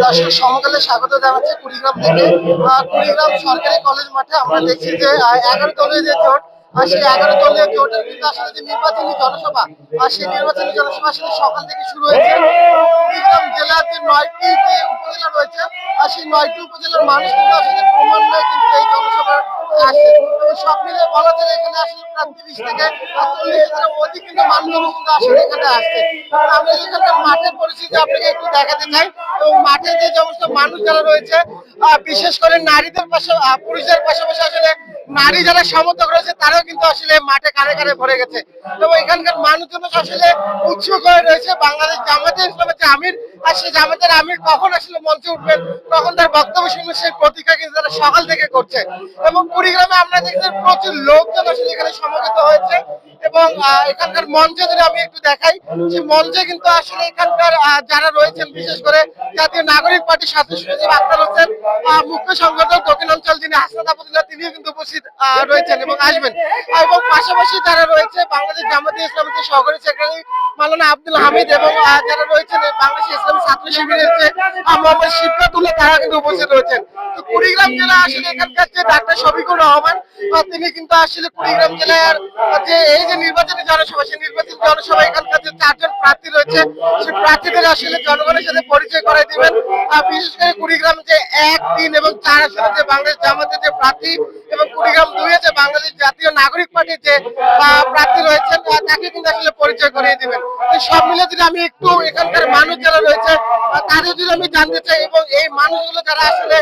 দর্শক সমকালে স্বাগত জানাচ্ছি কুড়িগ্রাম থেকে। কুড়িগ্রাম সরকারি কলেজ মাঠে আমরা দেখছি যে 11 দলীয় যে জোট, আর সেই 11 দলীয় জোটের কিন্তু আসলে যে নির্বাচনী জনসভা, আর সেই নির্বাচনী জনসভা আসলে সকাল থেকে শুরু হয়েছে। কুড়িগ্রাম জেলার যে 9টি যে উপজেলা রয়েছে, আর সেই 9টি উপজেলার মানুষ কিন্তু আসলে ক্রমান্বয়ে কিন্তু এই জনসভা আসছে, এবং সব মিলিয়ে বলা যায় এখানে আসলে প্রায় 30 থেকে 40,000 অধিক কিন্তু মানুষজন কিন্তু আসলে এখানে আসছে। আমরা এখানকার মাঠের পরিস্থিতি আপনাকে একটু দেখাতে চাই, এবং মাঠে যে সমস্ত মানুষ যারা রয়েছে, বিশেষ করে নারীদের পাশে পুরুষদের পাশাপাশি আসলে নারী যারা সমর্থক রয়েছে তারাও কিন্তু আসলে মাঠে কানে কানে ভরে গেছে। এবং এখানকার মানুষজন আসলে উৎসুক হয়ে রয়েছে বাংলাদেশ জামায়াতে ইসলামের যে আমির, আর সেই জামাতের আমির কখন আসলে মঞ্চে উঠবেন, কখন তার বক্তব্য শুনবে, সেই প্রতীক্ষা কিন্তু তারা সকাল থেকে করছে। এবং কুড়িগ্রামে আমরা দেখছি প্রচুর লোকজন আসলে এখানে সমবেত হয়েছে। এবং এখানকার মঞ্চে যদি আমি একটু দেখাই, সেই মঞ্চে কিন্তু আসলে এখানকার যারা রয়েছেন, বিশেষ করে জাতীয় নাগরিক পার্টির সাথে সচিব আক্তার হোসেন, মুখ্য সংগঠক দক্ষিণাঞ্চল যিনি হাসনাত আবদুল্লাহ, তিনিও কিন্তু উপস্থিত রয়েছেন এবং আসবেন। এবং পাশাপাশি যারা রয়েছে বাংলাদেশ জামাতে ইসলামের যে সহকারী সেক্রেটারি মাওলানা আব্দুল হামিদ, এবং যারা রয়েছেন বাংলাদেশ ইসলামী ছাত্র শিবিরের যে মোহাম্মদ শিবকাতুল্লাহ, তারা কিন্তু উপস্থিত রয়েছেন। তো কুড়িগ্রাম জেলা আসলে এখানকার যে ডাক্তার শফিকুর রহমান, তিনি কিন্তু আসলে কুড়িগ্রাম জেলার যে এই যে নির্বাচনী জনসভা, সেই নির্বাচনী জনসভা এখানকার যে 4জন প্রার্থী রয়েছে, সেই প্রার্থীদের আসলে জনগণের সাথে পরিচয় করে দিবেন। বিশেষ করে কুড়িগ্রাম যে 1, 3 এবং 4 আসলে যে বাংলাদেশ জামাতের যে প্রার্থী, এবং কুড়িগ্রাম 2-এ যে বাংলাদেশ জাতীয় নাগরিক পার্টির যে প্রার্থী রয়েছেন, তাকে কিন্তু আসলে পরিচয় করিয়ে দিবেন। সব মিলে যদি আমি একটু এখানকার মানুষ যারা রয়েছে তাদের যদি আমি জানতে চাই, এবং এই মানুষগুলো যারা আসলে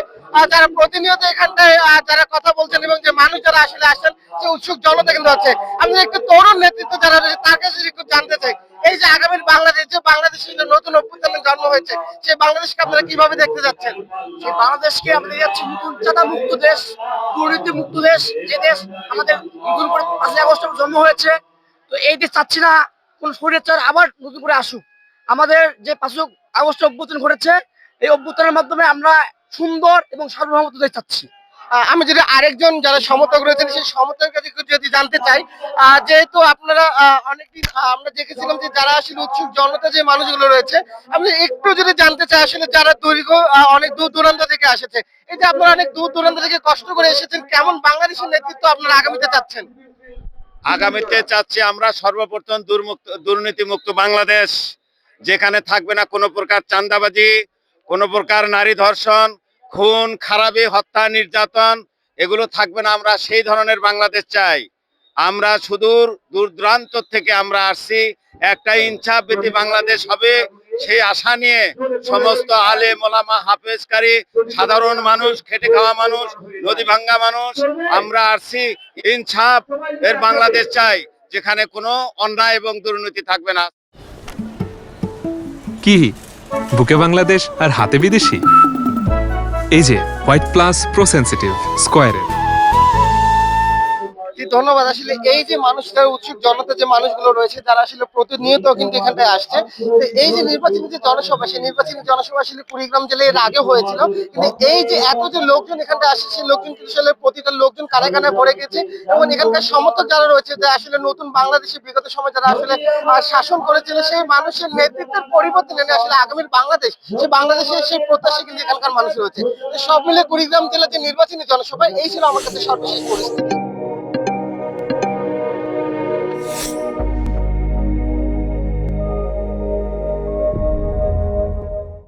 যারা প্রতিনিয়ত এখানটায় যারা কথা বলছেন, এবং যে মানুষ যারা আসলে আসেন, যে উৎসুক জনতা কিন্তু আছে, আমি একটু তরুণ নেতৃত্ব যারা রয়েছে তার কাছে যদি একটু জানতে চাই, এই যে আগামীর বাংলাদেশ, যে বাংলাদেশের যে নতুন অভ্যুত্থানের জন্ম হয়েছে, সেই বাংলাদেশকে আপনারা কিভাবে দেখতে যাচ্ছেন? সেই বাংলাদেশকে আমরা যাচ্ছি নতুন চাঁদা মুক্ত দেশ, দুর্নীতি মুক্ত দেশ, যে দেশ আমাদের নতুন করে 5ই আগস্ট জন্ম হয়েছে। তো এই দেশ চাচ্ছি না কোন স্বৈরাচার আবার নতুন করে আসুক। আমাদের যে 5ই আগস্ট অভ্যুত্থান ঘটেছে, এই অভ্যুত্থানের মাধ্যমে আমরা সুন্দর এবং সার্বভৌমত্ব দেশ চাচ্ছি। আমি যদি আরেকজন যারা সমর্থক রয়েছেন সেই সমর্থকের কাছে একটু যদি জানতে চাই, যেহেতু আপনারা অনেকদিন আমরা দেখেছিলাম যে যারা আসলে উৎসুক জনতা যে মানুষগুলো রয়েছে, আমি একটু যদি জানতে চাই আসলে যারা দীর্ঘ অনেক দূর দূরান্ত থেকে এসেছে, এই যে আপনারা অনেক দূর দূরান্ত থেকে কষ্ট করে এসেছেন, কেমন বাংলাদেশের নেতৃত্ব আপনারা আগামীতে চাচ্ছেন? আগামীতে চাচ্ছি আমরা সর্বপ্রথম দুর্নীতি মুক্ত বাংলাদেশ, যেখানে থাকবে না কোনো প্রকার চাঁদাবাজি, কোনো প্রকার নারী ধর্ষণ, খুন খারাপি, হত্যা, নির্যাতন, এগুলো থাকবে না। আমরা সেই ধরনের বাংলাদেশ চাই। আমরা সুদূর দূর দূরান্ত থেকে আমরা আসছি, একটা ইনসাফ ভিত্তি বাংলাদেশ হবে সেই আশা নিয়ে সমস্ত আলেম ওলামা, হাফেজকারী, সাধারণ মানুষ, খেটে খাওয়া মানুষ, নদী ভাঙ্গা মানুষ আমরা আসছি ইনসাফ এর বাংলাদেশ চাই, যেখানে কোনো অন্যায় এবং দুর্নীতি থাকবে না। কি বুকে বাংলাদেশ আর হাতে বিদেশি? এই যে হোয়াইট প্লাস প্রো সেনসিটিভ স্কয়ারের। ধন্যবাদ। আসলে এই যে মানুষদের উৎসুক জনতা যে মানুষগুলো রয়েছে, যারা আসলে প্রতিনিয়ত কিন্তু এখানটায় আসছে, তো এই যে নির্বাচনী যে জনসভা, সেই নির্বাচনী জনসভা আসলে কুড়িগ্রাম জেলায় এর আগে হয়েছিল, কিন্তু এই যে এত যে লোকজন এখানটায় আসছে, সেই লোকজন কিন্তু আসলে প্রতিটা লোকজন কানায় কানায় ভরে গেছে। এবং এখানকার সমর্থক যারা রয়েছে, যে আসলে নতুন বাংলাদেশে বিগত সময় যারা আসলে শাসন করেছিল, সেই মানুষের নেতৃত্বের পরিবর্তন এনে আসলে আগামীর বাংলাদেশ, সেই বাংলাদেশের সেই প্রত্যাশা কিন্তু এখানকার মানুষ রয়েছে। সব মিলে কুড়িগ্রাম জেলার যে নির্বাচনী জনসভা, এই ছিল আমার কাছে সর্বশেষ পরিস্থিতি।